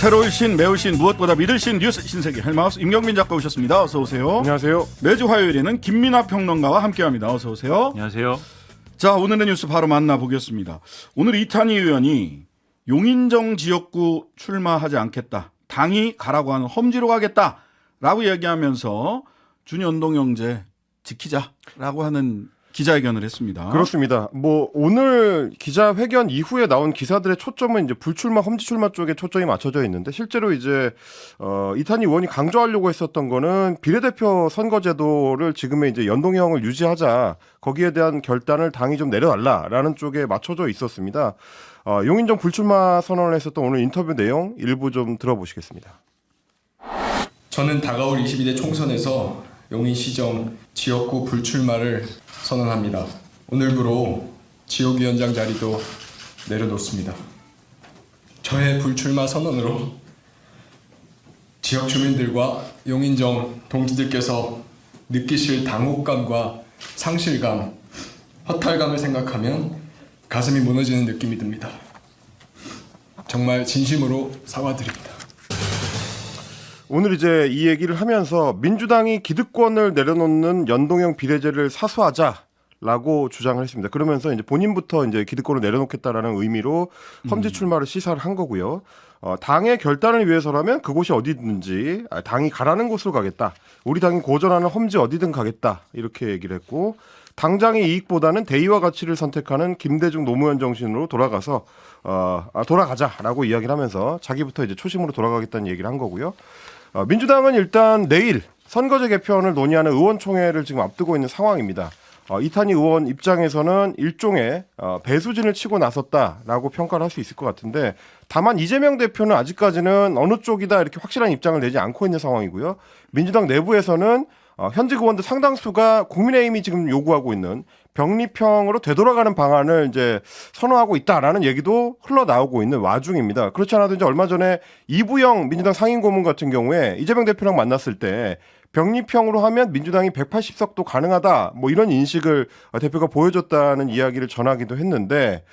새로울신, 매울신, 무엇보다 믿을신 뉴스 신세계 헬마우스 임경민 작가 오셨습니다. 어서 오세요. 안녕하세요. 매주 화요일에는 김민하 평론가와 함께합니다. 어서 오세요. 안녕하세요. 자, 오늘의 뉴스 바로 만나보겠습니다. 오늘 이탄희 의원이 용인정 지역구 출마하지 않겠다. 당이 가라고 하는 험지로 가겠다라고 얘기하면서 준연동형제 지키자라고 하는 기자회견을 했습니다. 그렇습니다. 오늘 기자회견 이후에 나온 기사들의 초점은 이제 불출마, 험지 출마 쪽에 초점이 맞춰져 있는데 실제로 이제 이탄희 의원이 강조하려고 했었던 거는 비례대표 선거제도를 지금의 이제 연동형을 유지하자, 거기에 대한 결단을 당이 좀 내려달라라는 쪽에 맞춰져 있었습니다. 용인정 불출마 선언을 했었던 오늘 인터뷰 내용 일부 좀 들어보시겠습니다. 저는 다가올 22대 총선에서 용인시정 지역구 불출마를 선언합니다. 오늘부로 지역위원장 자리도 내려놓습니다. 저의 불출마 선언으로 지역 주민들과 용인정 동지들께서 느끼실 당혹감과 상실감, 허탈감을 생각하면 가슴이 무너지는 느낌이 듭니다. 정말 진심으로 사과드립니다. 오늘 이제 이 얘기를 하면서 민주당이 기득권을 내려놓는 연동형 비례제를 사수하자라고 주장을 했습니다. 그러면서 이제 본인부터 이제 기득권을 내려놓겠다라는 의미로 험지 출마를 시사를 한 거고요. 당의 결단을 위해서라면 그곳이 어디든지 당이 가라는 곳으로 가겠다. 우리 당이 고전하는 험지 어디든 가겠다. 이렇게 얘기를 했고, 당장의 이익보다는 대의와 가치를 선택하는 김대중 노무현 정신으로 돌아가자라고 이야기를 하면서 자기부터 이제 초심으로 돌아가겠다는 얘기를 한 거고요. 민주당은 일단 내일 선거제 개편을 논의하는 의원총회를 지금 앞두고 있는 상황입니다. 이탄희 의원 입장에서는 일종의 배수진을 치고 나섰다라고 평가를 할 수 있을 것 같은데, 다만 이재명 대표는 아직까지는 어느 쪽이다 이렇게 확실한 입장을 내지 않고 있는 상황이고요. 민주당 내부에서는 현직 의원들 상당수가 국민의힘이 지금 요구하고 있는 병립형으로 되돌아가는 방안을 이제 선호하고 있다라는 얘기도 흘러나오고 있는 와중입니다. 그렇지 않아도 이제 얼마 전에 이부영 민주당 상임고문 같은 경우에 이재명 대표랑 만났을 때 병립형으로 하면 민주당이 180석도 가능하다, 이런 인식을 대표가 보여줬다는 이야기를 전하기도 했는데,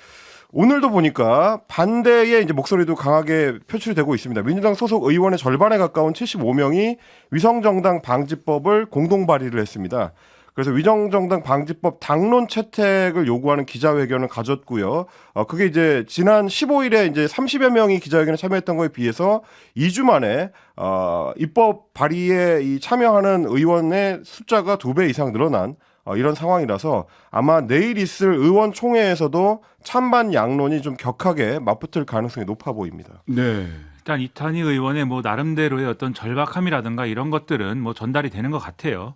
오늘도 보니까 반대의 이제 목소리도 강하게 표출되고 있습니다. 민주당 소속 의원의 절반에 가까운 75명이 위성정당 방지법을 공동 발의를 했습니다. 그래서 위성정당 방지법 당론 채택을 요구하는 기자회견을 가졌고요. 그게 이제 지난 15일에 이제 30여 명이 기자회견에 참여했던 거에 비해서 2주 만에 입법 발의에 참여하는 의원의 숫자가 2배 이상 늘어난 이런 상황이라서 아마 내일 있을 의원총회에서도 찬반 양론이 좀 격하게 맞붙을 가능성이 높아 보입니다. 네. 일단 이탄희 의원의 나름대로의 어떤 절박함이라든가 이런 것들은 전달이 되는 것 같아요.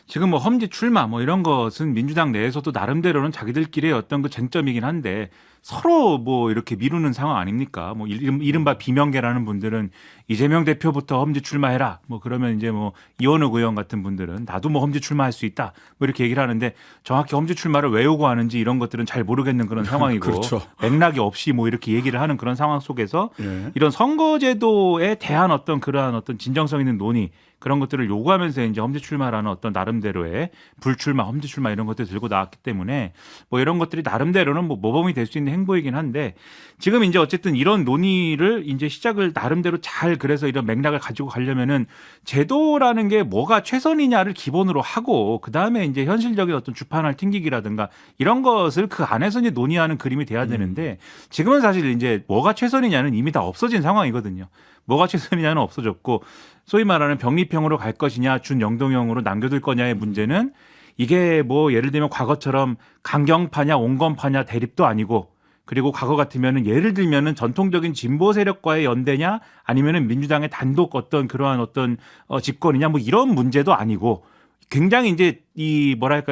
지금 험지 출마 이런 것은 민주당 내에서도 나름대로는 자기들끼리의 어떤 그 쟁점이긴 한데 서로 이렇게 미루는 상황 아닙니까? 이른바 비명계라는 분들은 이재명 대표부터 험지 출마해라. 그러면 이제 이원욱 의원 같은 분들은 나도 험지 출마할 수 있다. 이렇게 얘기를 하는데 정확히 험지 출마를 왜 요구하는지 이런 것들은 잘 모르겠는 그런 상황이고 그렇죠. 맥락이 없이 이렇게 얘기를 하는 그런 상황 속에서 예. 이런 선거제도에 대한 그러한 진정성 있는 논의 그런 것들을 요구하면서 이제 험지 출마라는 어떤 나름대로의 불출마, 험지 출마 이런 것들 들고 나왔기 때문에 이런 것들이 나름대로는 모범이 될 수 있는 행보이긴 한데, 지금 이제 어쨌든 이런 논의를 이제 시작을 나름대로 잘 그래서 이런 맥락을 가지고 가려면은 제도라는 게 뭐가 최선이냐를 기본으로 하고 그 다음에 이제 현실적인 어떤 주판을 튕기기라든가 이런 것을 그 안에서 이제 논의하는 그림이 돼야 되는데, 지금은 사실 이제 뭐가 최선이냐는 이미 다 없어진 상황이거든요. 뭐가 최선이냐는 없어졌고, 소위 말하는 병립형으로 갈 것이냐 준연동형으로 남겨둘 거냐의 문제는 이게 예를 들면 과거처럼 강경파냐 온건파냐 대립도 아니고, 그리고 과거 같으면은 예를 들면은 전통적인 진보 세력과의 연대냐 아니면은 민주당의 단독 그러한 집권이냐 이런 문제도 아니고, 굉장히 이제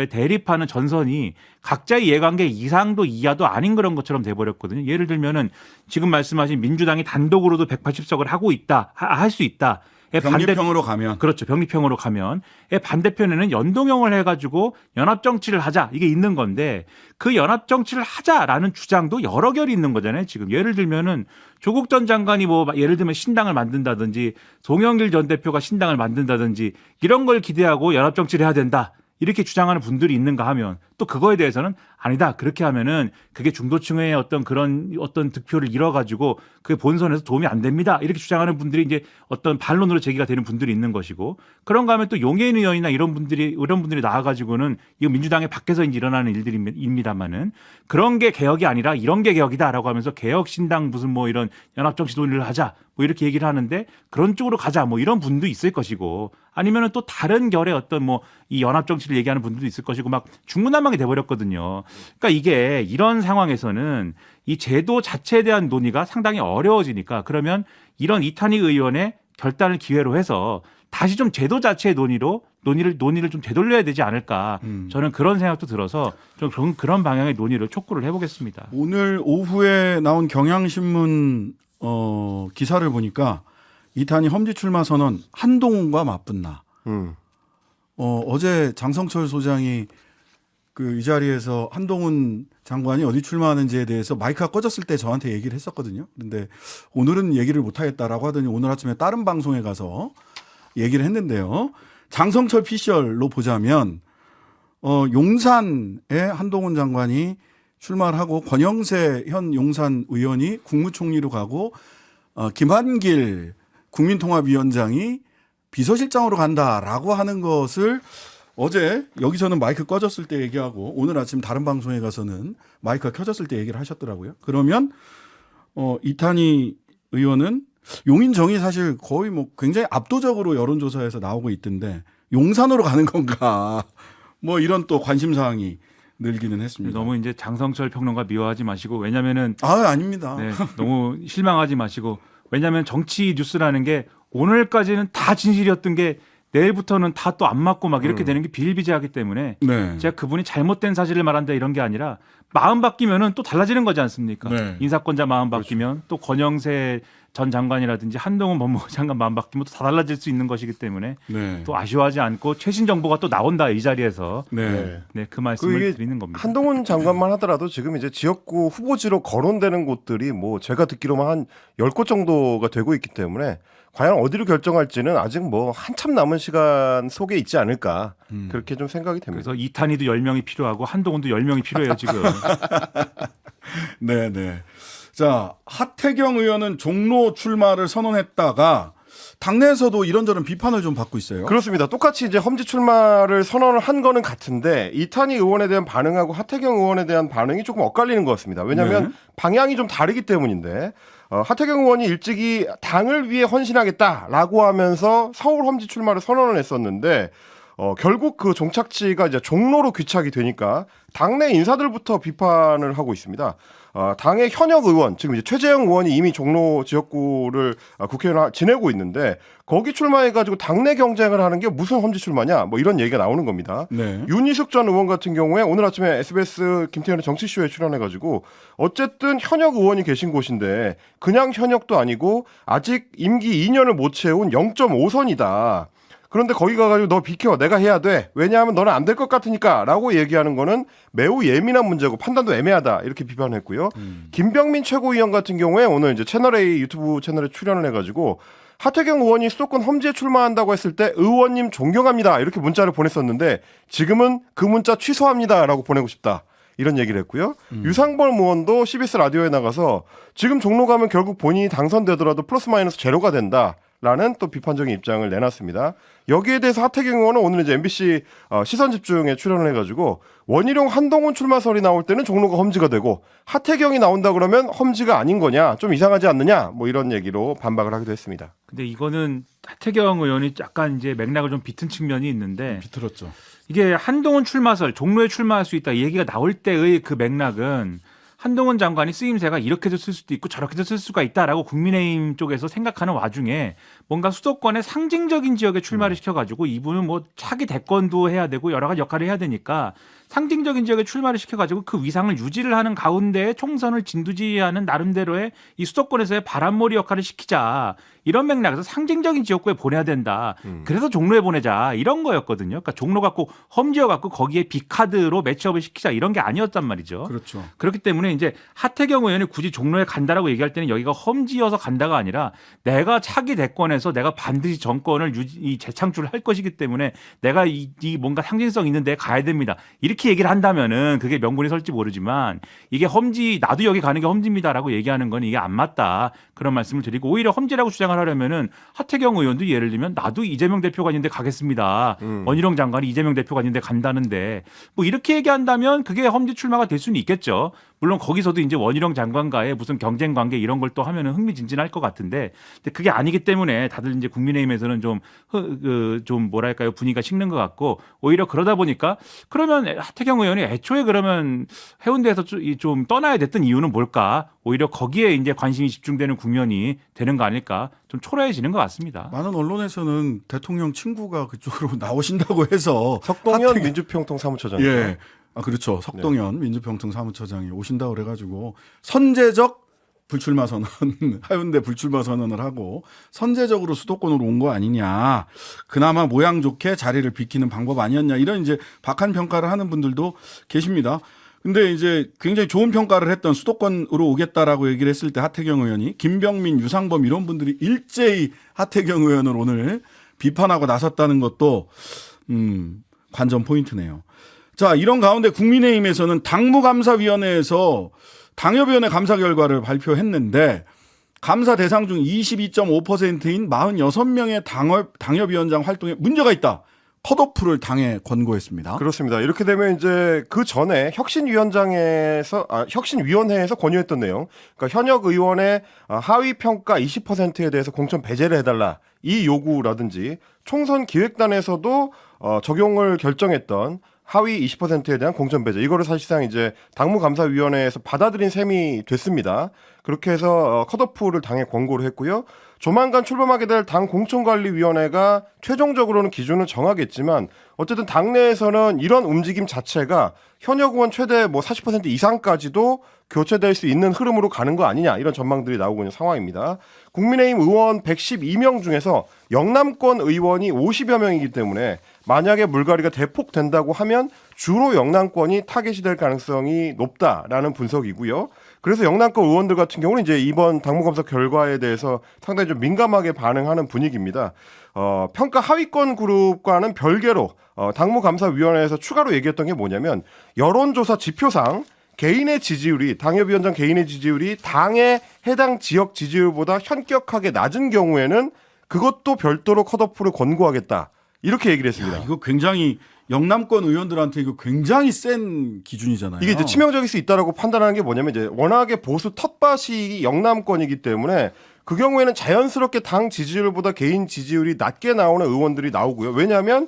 대립하는 전선이 각자의 이해관계 이상도 이하도 아닌 그런 것처럼 돼버렸거든요. 예를 들면은 지금 말씀하신 민주당이 단독으로도 180석을 하고 있다, 할 수 있다. 병립형으로 가면. 그렇죠. 병립형으로 가면. 반대편에는 연동형을 해가지고 연합정치를 하자. 이게 있는 건데, 그 연합정치를 하자라는 주장도 여러 결이 있는 거잖아요. 지금 예를 들면은 조국 전 장관이 예를 들면 신당을 만든다든지 송영길 전 대표가 신당을 만든다든지 이런 걸 기대하고 연합정치를 해야 된다. 이렇게 주장하는 분들이 있는가 하면 또 그거에 대해서는 아니다. 그렇게 하면은 그게 중도층의 어떤 그런 어떤 득표를 잃어가지고 그게 본선에서 도움이 안 됩니다. 이렇게 주장하는 분들이 이제 어떤 반론으로 제기가 되는 분들이 있는 것이고 그런가 하면 또 용해인 의원이나 이런 분들이 나와가지고는 이거 민주당의 밖에서 이제 일어나는 일들입니다만은 그런 게 개혁이 아니라 이런 게 개혁이다라고 하면서 개혁신당 무슨 뭐 이런 연합정치 논의를 하자 뭐 이렇게 얘기를 하는데 그런 쪽으로 가자 뭐 이런 분도 있을 것이고 아니면은 또 다른 결의 어떤 뭐 이 연합정치를 얘기하는 분들도 있을 것이고 막 중구난방이 돼버렸거든요. 그러니까 이게 이런 상황에서는 이 제도 자체에 대한 논의가 상당히 어려워지니까 그러면 이런 이탄희 의원의 결단을 기회로 해서 다시 좀 제도 자체의 논의를 좀 되돌려야 되지 않을까. 저는 그런 생각도 들어서 좀 그런 방향의 논의를 촉구를 해보겠습니다. 오늘 오후에 나온 경향신문 기사를 보니까 이탄희 험지 출마 선언 한동훈과 맞붙나. 어제 장성철 소장이 그 이 자리에서 한동훈 장관이 어디 출마하는지에 대해서 마이크가 꺼졌을 때 저한테 얘기를 했었거든요. 그런데 오늘은 얘기를 못 하겠다라고 하더니 오늘 아침에 다른 방송에 가서 얘기를 했는데요. 장성철 피셜로 보자면 용산에 한동훈 장관이 출마를 하고 권영세 현 용산 의원이 국무총리로 가고 김한길 국민통합위원장이 비서실장으로 간다라고 하는 것을 어제 여기서는 마이크 꺼졌을 때 얘기하고 오늘 아침 다른 방송에 가서는 마이크가 켜졌을 때 얘기를 하셨더라고요. 그러면 이탄희 의원은 용인정이 사실 거의 뭐 굉장히 압도적으로 여론조사에서 나오고 있던데 용산으로 가는 건가 뭐 이런 또 관심사항이 늘기는 했습니다. 너무 이제 장성철 평론가 미워하지 마시고 왜냐면은 아닙니다. 네, 너무 실망하지 마시고 왜냐하면 정치 뉴스라는 게 오늘까지는 다 진실이었던 게 내일부터는 다 또 안 맞고 막 이렇게 되는 게 비일비재하기 때문에 네. 제가 그분이 잘못된 사실을 말한다 이런 게 아니라 마음 바뀌면은 또 달라지는 거지 않습니까? 네. 인사권자 마음 바뀌면 또 권영세 전 장관이라든지 한동훈 법무부 장관 마음 바뀌면 또 다 달라질 수 있는 것이기 때문에 네. 또 아쉬워하지 않고 최신 정보가 또 나온다 이 자리에서 네. 네, 그 말씀을 이게 드리는 겁니다. 한동훈 장관만 하더라도 지금 이제 지역구 후보지로 거론되는 곳들이 뭐 제가 듣기로만 한 10곳 정도가 되고 있기 때문에 과연 어디로 결정할지는 아직 뭐 한참 남은 시간 속에 있지 않을까 그렇게 좀 생각이 됩니다. 그래서 이탄희도 10명이 필요하고 한동훈도 10명이 필요해요 지금. 네, 네. 자, 하태경 의원은 종로 출마를 선언했다가 당내에서도 이런저런 비판을 좀 받고 있어요. 그렇습니다. 똑같이 이제 험지 출마를 선언을 한 거는 같은데 이탄희 의원에 대한 반응하고 하태경 의원에 대한 반응이 조금 엇갈리는 것 같습니다. 왜냐하면 네. 방향이 좀 다르기 때문인데 하태경 의원이 일찍이 당을 위해 헌신하겠다라고 하면서 서울 험지 출마를 선언을 했었는데 결국 그 종착지가 이제 종로로 귀착이 되니까 당내 인사들부터 비판을 하고 있습니다. 당의 현역 의원, 지금 이제 최재형 의원이 이미 종로 지역구를 국회의원 지내고 있는데 거기 출마해가지고 당내 경쟁을 하는 게 무슨 험지 출마냐, 뭐 이런 얘기가 나오는 겁니다. 네. 윤희숙 전 의원 같은 경우에 오늘 아침에 SBS 김태현의 정치쇼에 출연해가지고 어쨌든 현역 의원이 계신 곳인데 그냥 현역도 아니고 아직 임기 2년을 못 채운 0.5선이다. 그런데 거기 가가지고 너 비켜, 내가 해야 돼. 왜냐하면 너는 안 될 것 같으니까 라고 얘기하는 거는 매우 예민한 문제고 판단도 애매하다 이렇게 비판했고요. 김병민 최고위원 같은 경우에 오늘 이제 채널A 유튜브 채널에 출연을 해가지고 하태경 의원이 수도권 험지에 출마한다고 했을 때 의원님 존경합니다 이렇게 문자를 보냈었는데 지금은 그 문자 취소합니다라고 보내고 싶다. 이런 얘기를 했고요. 유상범 의원도 CBS 라디오에 나가서 지금 종로 가면 결국 본인이 당선되더라도 플러스 마이너스 제로가 된다. 라는 또 비판적인 입장을 내놨습니다. 여기에 대해서 하태경 의원은 오늘 이제 MBC 시선집중에 출연을 해가지고 원희룡 한동훈 출마설이 나올 때는 종로가 험지가 되고 하태경이 나온다 그러면 험지가 아닌 거냐, 좀 이상하지 않느냐, 뭐 이런 얘기로 반박을 하기도 했습니다. 근데 이거는 하태경 의원이 약간 이제 맥락을 좀 비튼 측면이 있는데 비틀었죠. 이게 한동훈 출마설, 종로에 출마할 수 있다 이 얘기가 나올 때의 그 맥락은 한동훈 장관이 쓰임새가 이렇게도 쓸 수도 있고 저렇게도 쓸 수가 있다라고 국민의힘 쪽에서 생각하는 와중에 뭔가 수도권의 상징적인 지역에 출마를 시켜가지고 이분은 뭐 차기 대권도 해야 되고 여러 가지 역할을 해야 되니까 상징적인 지역에 출마를 시켜가지고 그 위상을 유지를 하는 가운데 총선을 진두지휘하는 나름대로의 이 수도권에서의 바람몰이 역할을 시키자 이런 맥락에서 상징적인 지역구에 보내야 된다. 그래서 종로에 보내자 이런 거였거든요. 그러니까 종로 갖고 험지어 갖고 거기에 B카드로 매치업을 시키자 이런 게 아니었단 말이죠. 그렇죠. 그렇기 때문에 이제 하태경 의원이 굳이 종로에 간다라고 얘기할 때는 여기가 험지여서 간다가 아니라 내가 차기 대권에서 내가 반드시 정권을 재창출할 것이기 때문에 내가 이 뭔가 상징성 있는 데 가야 됩니다. 이렇게 얘기를 한다면은 그게 명분이 설지 모르지만 이게 험지 나도 여기 가는 게 험지입니다라고 얘기하는 건 이게 안 맞다. 그런 말씀을 드리고 오히려 험지라고 주장을 하려면은 하태경 의원도 예를 들면 나도 이재명 대표가 있는데 가겠습니다. 원희룡 장관이 이재명 대표가 있는데 간다는데 뭐 이렇게 얘기한다면 그게 험지 출마가 될 수는 있겠죠. 물론 거기서도 이제 원희룡 장관과의 무슨 경쟁 관계 이런 걸 또 하면은 흥미진진할 것 같은데 근데 그게 아니기 때문에 다들 이제 국민의힘에서는 좀 뭐랄까요 분위기가 식는 것 같고 오히려 그러다 보니까 그러면 하태경 의원이 애초에 그러면 해운대에서 좀 떠나야 됐던 이유는 뭘까? 오히려 거기에 이제 관심이 집중되는 국면이 되는 거 아닐까? 좀 초라해지는 것 같습니다. 많은 언론에서는 대통령 친구가 그쪽으로 나오신다고 해서 석동현 민주평통 사무처장. 예. 아, 그렇죠. 석동현 민주평통 사무처장이 오신다고 그래가지고 선제적 불출마 선언, 하윤대 불출마 선언을 하고 선제적으로 수도권으로 온 거 아니냐. 그나마 모양 좋게 자리를 비키는 방법 아니었냐. 이런 이제 박한 평가를 하는 분들도 계십니다. 근데 이제 굉장히 좋은 평가를 했던 수도권으로 오겠다라고 얘기를 했을 때 하태경 의원이 김병민, 유상범 이런 분들이 일제히 하태경 의원을 오늘 비판하고 나섰다는 것도 관전 포인트네요. 자, 이런 가운데 국민의힘에서는 당무감사위원회에서 당협위원회 감사 결과를 발표했는데 감사 대상 중 22.5%인 46명의 당협위원장 활동에 문제가 있다. 컷오프를 당에 권고했습니다. 그렇습니다. 이렇게 되면 이제 그 전에 혁신위원회에서 권유했던 내용, 그러니까 현역 의원의 하위 평가 20%에 대해서 공천 배제를 해달라 이 요구라든지 총선 기획단에서도 적용을 결정했던 하위 20%에 대한 공천 배제 이거를 사실상 이제 당무감사위원회에서 받아들인 셈이 됐습니다. 그렇게 해서 컷오프를 당에 권고를 했고요. 조만간 출범하게 될 당 공천관리위원회가 최종적으로는 기준을 정하겠지만 어쨌든 당내에서는 이런 움직임 자체가 현역 의원 최대 40% 이상까지도 교체될 수 있는 흐름으로 가는 거 아니냐 이런 전망들이 나오고 있는 상황입니다. 국민의힘 의원 112명 중에서 영남권 의원이 50여 명이기 때문에 만약에 물갈이가 대폭 된다고 하면 주로 영남권이 타겟이 될 가능성이 높다라는 분석이고요. 그래서 영남권 의원들 같은 경우는 이제 이번 당무감사 결과에 대해서 상당히 좀 민감하게 반응하는 분위기입니다. 평가 하위권 그룹과는 별개로 당무감사위원회에서 추가로 얘기했던 게 뭐냐면 여론조사 지표상 개인의 지지율이 당협위원장 개인의 지지율이 당의 해당 지역 지지율보다 현격하게 낮은 경우에는 그것도 별도로 컷오프를 권고하겠다. 이렇게 얘기를 했습니다. 이거 굉장히 영남권 의원들한테 이거 굉장히 센 기준이잖아요. 이게 이제 치명적일 수 있다라고 판단하는 게 뭐냐면 이제 워낙에 보수 텃밭이 영남권이기 때문에 그 경우에는 자연스럽게 당 지지율보다 개인 지지율이 낮게 나오는 의원들이 나오고요. 왜냐하면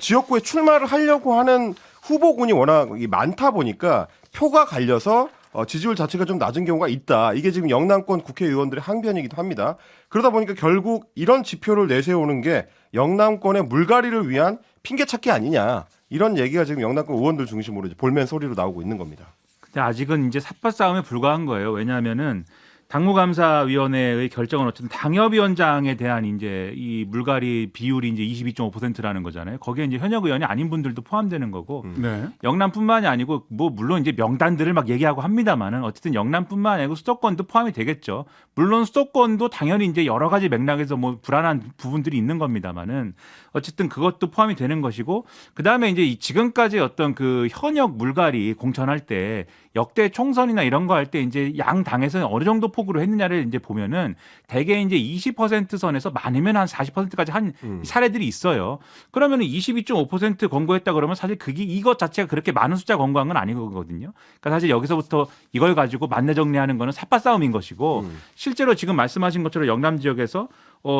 지역구에 출마를 하려고 하는 후보군이 워낙 많다 보니까 표가 갈려서 지지율 자체가 좀 낮은 경우가 있다. 이게 지금 영남권 국회의원들의 항변이기도 합니다. 그러다 보니까 결국 이런 지표를 내세우는 게 영남권의 물갈이를 위한 핑계찾기 아니냐. 이런 얘기가 지금 영남권 의원들 중심으로 이제 볼멘 소리로 나오고 있는 겁니다. 근데 아직은 이제 삿바 싸움에 불과한 거예요. 왜냐하면은 당무감사위원회의 결정은 어쨌든 당협위원장에 대한 이제 이 물갈이 비율이 이제 22.5%라는 거잖아요. 거기에 이제 현역 의원이 아닌 분들도 포함되는 거고 네. 영남뿐만이 아니고 뭐 물론 이제 명단들을 막 얘기하고 합니다만은 어쨌든 영남뿐만 아니고 수도권도 포함이 되겠죠. 물론 수도권도 당연히 이제 여러 가지 맥락에서 뭐 불안한 부분들이 있는 겁니다만은 어쨌든 그것도 포함이 되는 것이고 그다음에 이제 지금까지 어떤 그 현역 물갈이 공천할 때 역대 총선이나 이런 거 할 때 이제 양 당에서는 어느 정도 폭으로 했느냐를 이제 보면은 대개 이제 20% 선에서 많으면 한 40%까지 한 사례들이 있어요. 그러면은 22.5% 권고했다 그러면 사실 그게 이것 자체가 그렇게 많은 숫자 권고한 건 아니거든요. 그러니까 사실 여기서부터 이걸 가지고 만내 정리하는 거는 삿바 싸움인 것이고 실제로 지금 말씀하신 것처럼 영남 지역에서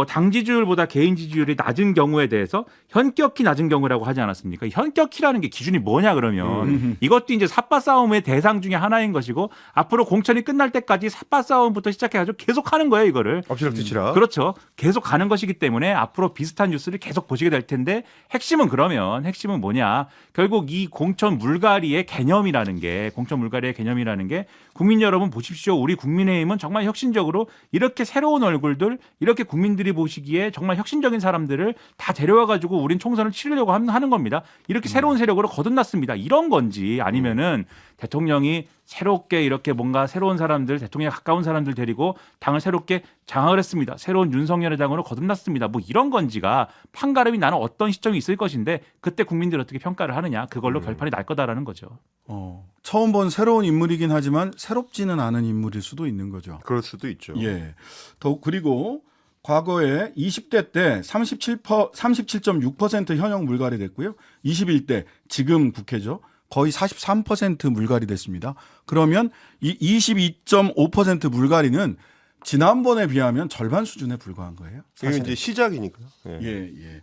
당 지지율보다 개인 지지율이 낮은 경우에 대해서 현격히 낮은 경우라고 하지 않았습니까? 현격히라는 게 기준이 뭐냐 그러면 이것도 이제 삿바 싸움의 대상 중에 하나인 것이고 앞으로 공천이 끝날 때까지 삿바 싸움부터 시작해가지고 계속 하는 거예요 이거를. 엎치락뒤치락. 그렇죠. 계속 가는 것이기 때문에 앞으로 비슷한 뉴스를 계속 보시게 될 텐데 핵심은 뭐냐? 결국 이 공천 물갈이의 개념이라는 게 국민 여러분 보십시오. 우리 국민의힘은 정말 혁신적으로 이렇게 새로운 얼굴들, 이렇게 국민들이 보시기에 정말 혁신적인 사람들을 다 데려와가지고 우린 총선을 치르려고 하는 겁니다. 이렇게 새로운 세력으로 거듭났습니다. 이런 건지 아니면은 대통령이 새롭게 이렇게 뭔가 새로운 사람들, 대통령에 가까운 사람들 데리고 당을 새롭게 장악을 했습니다. 새로운 윤석열의 당으로 거듭났습니다. 뭐 이런 건지가 판가름이 나는 어떤 시점이 있을 것인데 그때 국민들이 어떻게 평가를 하느냐. 그걸로 결판이 날 거다라는 거죠. 처음 본 새로운 인물이긴 하지만 새롭지는 않은 인물일 수도 있는 거죠. 그럴 수도 있죠. 예. 그리고 과거에 20대 때 37.6% 현역 물갈이 됐고요. 21대 지금 국회죠. 거의 43% 물갈이 됐습니다. 그러면 이 22.5% 물갈이는 지난번에 비하면 절반 수준에 불과한 거예요. 이게 사실은. 이제 시작이니까요. 예. 예.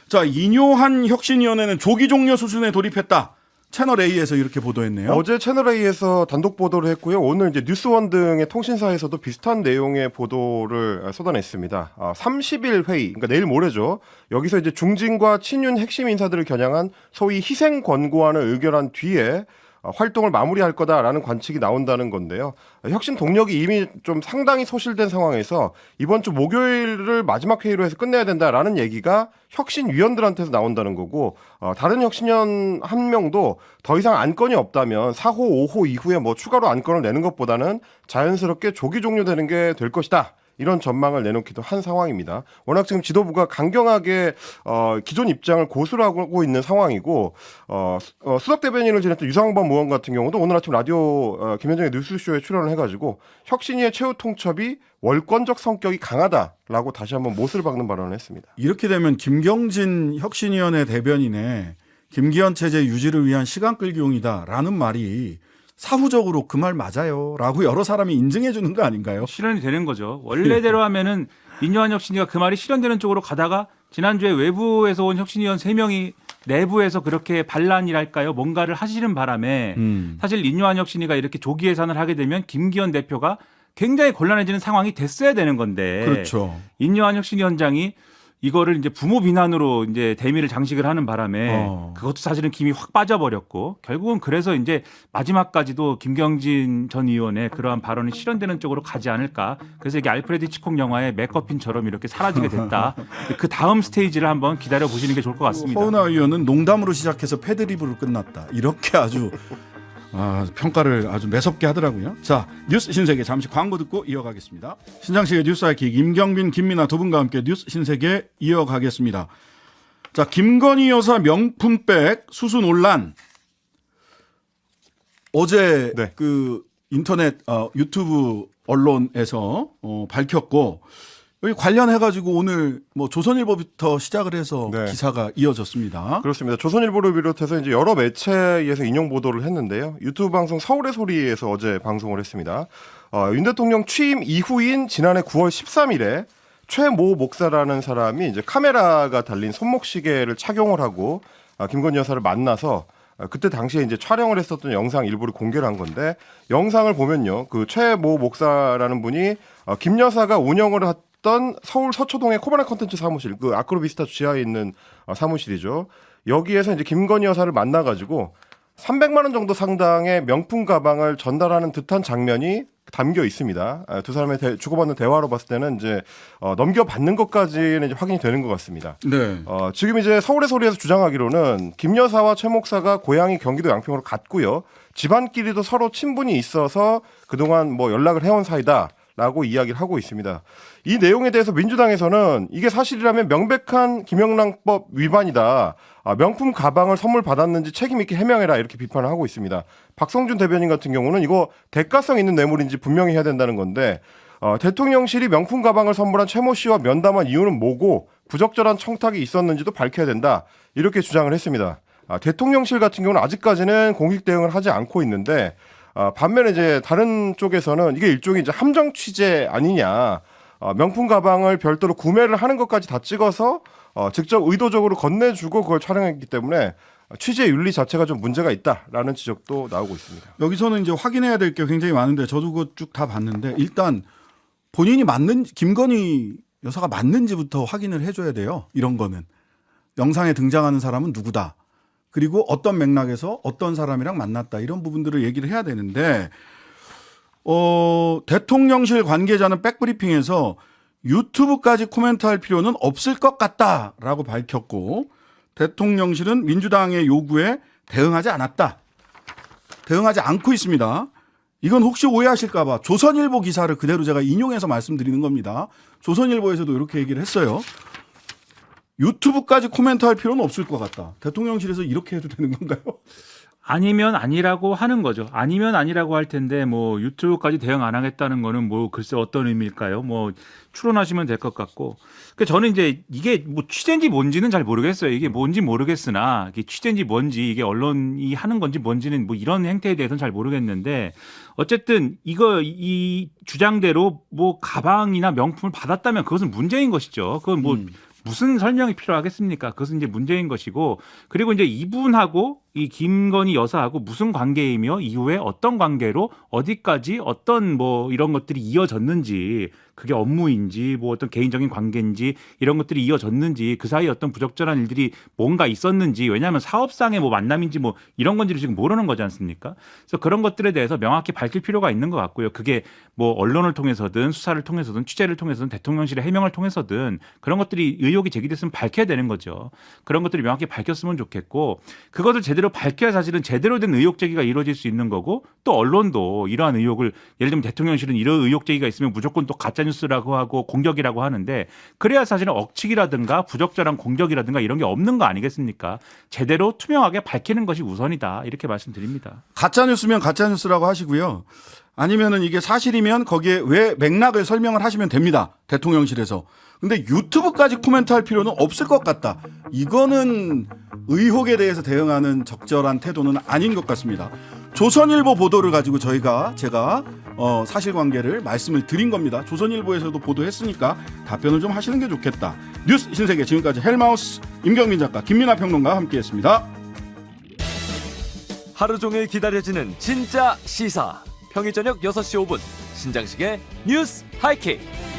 자, 인요한 혁신위원회는 조기 종료 수준에 돌입했다. 채널 A에서 이렇게 보도했네요. 어제 채널A에서 단독 보도를 했고요. 오늘 이제 뉴스원 등의 통신사에서도 비슷한 내용의 보도를 쏟아냈습니다. 30일 회의, 그러니까 내일 모레죠. 여기서 이제 중진과 친윤 핵심 인사들을 겨냥한 소위 희생 권고안을 의결한 뒤에 활동을 마무리할 거다라는 관측이 나온다는 건데요. 혁신 동력이 이미 좀 상당히 소실된 상황에서 이번 주 목요일을 마지막 회의로 해서 끝내야 된다라는 얘기가 혁신위원들한테서 나온다는 거고, 다른 혁신위원 한 명도 더 이상 안건이 없다면 4호, 5호 이후에 뭐 추가로 안건을 내는 것보다는 자연스럽게 조기 종료되는 게 될 것이다. 이런 전망을 내놓기도 한 상황입니다. 워낙 지금 지도부가 강경하게 기존 입장을 고수를 하고 있는 상황이고, 수석 대변인을 지냈던 유상범 의원 같은 경우도 오늘 아침 라디오 김현정의 뉴스쇼에 출연을 해가지고 혁신위의 최후 통첩이 월권적 성격이 강하다라고 다시 한번 못을 박는 발언을 했습니다. 이렇게 되면 김경진 혁신위원회 대변인의 김기현 체제 유지를 위한 시간 끌기용이다라는 말이 사후적으로 그 말 맞아요라고 여러 사람이 인증해 주는 거 아닌가요? 실현이 되는 거죠. 원래대로 하면은 인요한 혁신위가 그 말이 실현되는 쪽으로 가다가 지난주에 외부에서 온 혁신위원 3명이 내부에서 그렇게 반란이랄까요? 뭔가를 하시는 바람에 사실 인요한 혁신위가 이렇게 조기 예산을 하게 되면 김기현 대표가 굉장히 곤란해지는 상황이 됐어야 되는 건데 그렇죠. 인요한 혁신위원장이 이거를 이제 부모 비난으로 이제 대미를 장식을 하는 바람에 그것도 사실은 김이 확 빠져버렸고 결국은 그래서 이제 마지막까지도 김경진 전 의원의 그러한 발언이 실현되는 쪽으로 가지 않을까. 그래서 이게 알프레드 히치콕 영화의 맥커핀처럼 이렇게 사라지게 됐다. 그 다음 스테이지를 한번 기다려 보시는 게 좋을 것 같습니다. 허은하 의원은 농담으로 시작해서 패드립으로 끝났다. 이렇게 아주 평가를 아주 매섭게 하더라고요. 자, 뉴스 신세계 잠시 광고 듣고 이어가겠습니다. 신장식의 뉴스 아이킥 임경빈, 김민아 두 분과 함께 뉴스 신세계 이어가겠습니다. 자, 김건희 여사 명품백 수수 논란. 어제 네. 그 인터넷 유튜브 언론에서 밝혔고 여기 관련해가지고 오늘 뭐 조선일보부터 시작을 해서 네. 기사가 이어졌습니다. 그렇습니다. 조선일보를 비롯해서 이제 여러 매체에서 인용 보도를 했는데요. 유튜브 방송 서울의 소리에서 어제 방송을 했습니다. 윤 대통령 취임 이후인 지난해 9월 13일에 최모 목사라는 사람이 이제 카메라가 달린 손목시계를 착용을 하고 김건희 여사를 만나서 그때 당시에 이제 촬영을 했었던 영상 일부를 공개를 한 건데, 영상을 보면요, 그 최모 목사라는 분이 김 여사가 운영을 했던 서울 서초동의 코바나 컨텐츠 사무실, 그 아크로비스타 지하에 있는 사무실이죠. 여기에서 이제 김건희 여사를 만나가지고 300만 원 정도 상당의 명품 가방을 전달하는 듯한 장면이 담겨 있습니다. 두 사람의 주고받는 대화로 봤을 때는 이제 넘겨받는 것까지는 이제 확인이 되는 것 같습니다. 네. 지금 이제 서울의 소리에서 주장하기로는 김 여사와 최 목사가 고향이 경기도 양평으로 갔고요. 집안끼리도 서로 친분이 있어서 그동안 뭐 연락을 해온 사이다라고 이야기를 하고 있습니다. 이 내용에 대해서 민주당에서는 이게 사실이라면 명백한 김영란법 위반이다. 명품 가방을 선물 받았는지 책임 있게 해명해라, 이렇게 비판을 하고 있습니다. 박성준 대변인 같은 경우는 이거 대가성 있는 뇌물인지 분명히 해야 된다는 건데, 대통령실이 명품 가방을 선물한 최모 씨와 면담한 이유는 뭐고 부적절한 청탁이 있었는지도 밝혀야 된다, 이렇게 주장을 했습니다. 대통령실 같은 경우는 아직까지는 공식 대응을 하지 않고 있는데, 반면에 이제 다른 쪽에서는 이게 일종의 이제 함정 취재 아니냐, 명품 가방을 별도로 구매를 하는 것까지 다 찍어서 직접 의도적으로 건네주고 그걸 촬영했기 때문에 취재 윤리 자체가 좀 문제가 있다라는 지적도 나오고 있습니다. 여기서는 이제 확인해야 될 게 굉장히 많은데 저도 그거 쭉 다 봤는데, 일단 본인이 김건희 여사가 맞는지부터 확인을 해줘야 돼요. 이런 거는 영상에 등장하는 사람은 누구다, 그리고 어떤 맥락에서 어떤 사람이랑 만났다, 이런 부분들을 얘기를 해야 되는데, 대통령실 관계자는 백브리핑에서 유튜브까지 코멘트할 필요는 없을 것 같다라고 밝혔고 대통령실은 민주당의 요구에 대응하지 않았다. 대응하지 않고 있습니다. 이건 혹시 오해하실까 봐 조선일보 기사를 그대로 제가 인용해서 말씀드리는 겁니다. 조선일보에서도 이렇게 얘기를 했어요. 유튜브까지 코멘트할 필요는 없을 것 같다. 대통령실에서 이렇게 해도 되는 건가요? 아니면 아니라고 하는 거죠. 아니면 아니라고 할 텐데 뭐 유튜브까지 대응 안 하겠다는 거는 뭐 글쎄 어떤 의미일까요? 뭐 추론하시면 될 것 같고. 그 저는 이제 이게 뭐 취재인지 뭔지는 잘 모르겠어요. 이게 뭔지 모르겠으나 이게 취재인지 뭔지 이게 언론이 하는 건지 뭔지는 뭐 이런 행태에 대해서는 잘 모르겠는데 어쨌든 이 주장대로 뭐 가방이나 명품을 받았다면 그것은 문제인 것이죠. 그건 뭐 무슨 설명이 필요하겠습니까? 그것은 이제 문제인 것이고 그리고 이제 이분하고 이 김건희 여사하고 무슨 관계이며 이후에 어떤 관계로 어디까지 어떤 뭐 이런 것들이 이어졌는지 그게 업무인지 뭐 어떤 개인적인 관계인지 이런 것들이 이어졌는지 그 사이에 어떤 부적절한 일들이 뭔가 있었는지 왜냐하면 사업상의 뭐 만남인지 뭐 이런 건지를 지금 모르는 거지 않습니까? 그래서 그런 것들에 대해서 명확히 밝힐 필요가 있는 것 같고요. 그게 뭐 언론을 통해서든 수사를 통해서든 취재를 통해서든 대통령실의 해명을 통해서든 그런 것들이 의혹이 제기됐으면 밝혀야 되는 거죠. 그런 것들이 명확히 밝혔으면 좋겠고 그것을 제대로 밝혀야 사실은 제대로 된 의혹 제기가 이루어질 수 있는 거고 또 언론도 이러한 의혹을 예를 들면 대통령실은 이런 의혹 제기가 있으면 무조건 또 가짜 뉴스라고 하고 공격이라고 하는데 그래야 사실은 억측이라든가 부적절한 공격이라든가 이런 게 없는 거 아니겠습니까? 제대로 투명하게 밝히는 것이 우선이다. 이렇게 말씀드립니다. 가짜 뉴스면 가짜 뉴스라고 하시고요. 아니면은 이게 사실이면 거기에 왜 맥락을 설명을 하시면 됩니다. 대통령실에서. 근데 유튜브까지 코멘트할 필요는 없을 것 같다. 이거는 의혹에 대해서 대응하는 적절한 태도는 아닌 것 같습니다. 조선일보 보도를 가지고 제가 사실관계를 말씀을 드린 겁니다. 조선일보에서도 보도했으니까 답변을 좀 하시는 게 좋겠다. 뉴스 신세계 지금까지 헬마우스 임경민 작가 김민하 평론가와 함께했습니다. 하루 종일 기다려지는 진짜 시사. 평일 저녁 6시 5분 신장식의 뉴스 하이킥.